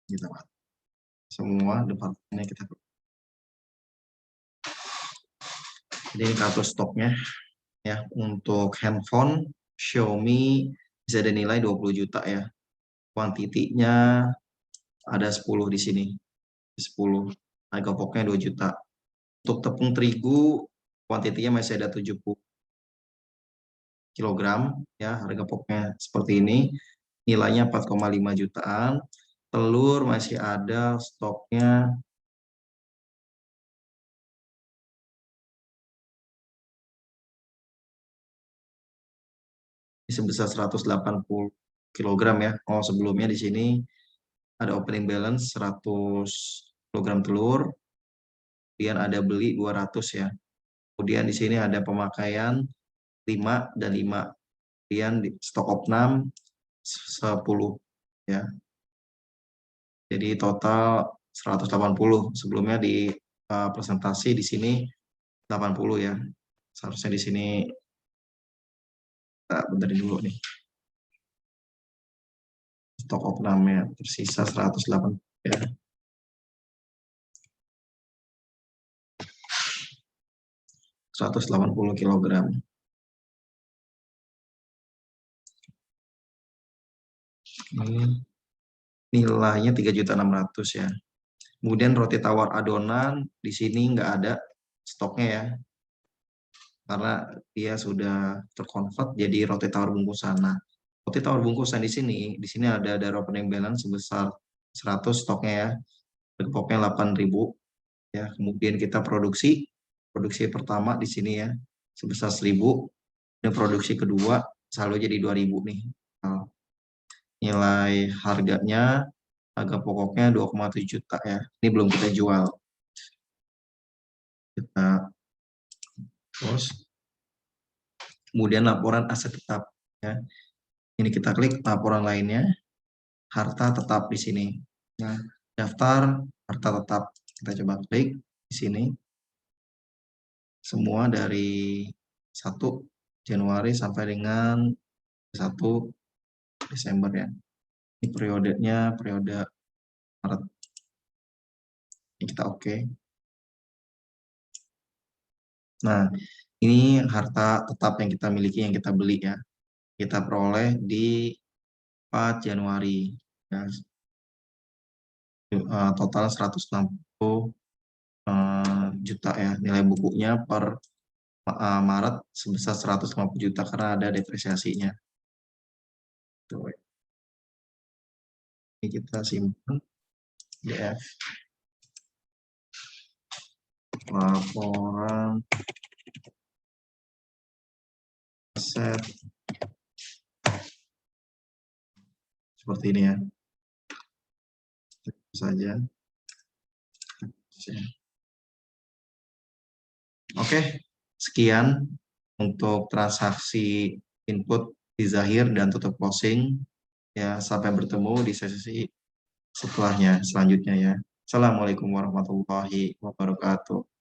Kita semua departemennya kita Jadi ini kartu stoknya ya. Untuk handphone Xiaomi bisa dinilai 20 juta ya. Kuantitinya ada 10 di sini. 10. Harga pokoknya 2 juta. Untuk tepung terigu kuantitinya masih ada 70 kilogram ya, harga pokoknya seperti ini. Nilainya 4,5 jutaan. Telur masih ada stoknya sebesar 180 kilogram ya. Oh, sebelumnya di sini ada opening balance 100 kilogram telur, kemudian ada beli 200 ya. Kemudian di sini ada pemakaian 5 dan 5. Kemudian di stok opnam 10 ya. Jadi total 180. Sebelumnya di presentasi di sini 80 ya. Seharusnya di sini kita benerin dulu nih. Stok opnamnya tersisa 180 ya. 180 kilogram. Ini nilainya 3.600.000 ya. Kemudian roti tawar adonan di sini nggak ada stoknya ya, karena dia sudah terkonvert jadi roti tawar bungkusan. Nah, roti tawar bungkusan di sini ada opening balance sebesar 100 stoknya ya, pokoknya 8.000 ya. Kemudian kita produksi pertama di sini ya sebesar 1.000, dan produksi kedua selalu jadi 2.000 nih. Nah, nilai harga pokoknya 2,7 juta ya. Ini belum kita jual. Kita close. Kemudian laporan aset tetap ya. Ini kita klik laporan lainnya, harta tetap di sini. Nah, daftar harta tetap kita coba klik di sini. Semua dari 1 Januari sampai dengan 1 Desember ya. Ini periodenya periode Maret. Ini kita oke. Nah, ini harta tetap yang kita miliki, yang kita beli ya. Kita peroleh di 4 Januari ya. Total 160 juta ya. Nilai bukunya per Maret sebesar 150 juta karena ada depresiasinya. Tuh. Ini kita simpan DF. Laporan aset seperti ini ya. Saja. Oke, sekian untuk transaksi input di Zahir dan tutup closing. Ya, sampai bertemu di sesi setelahnya selanjutnya ya. Assalamualaikum warahmatullahi wabarakatuh.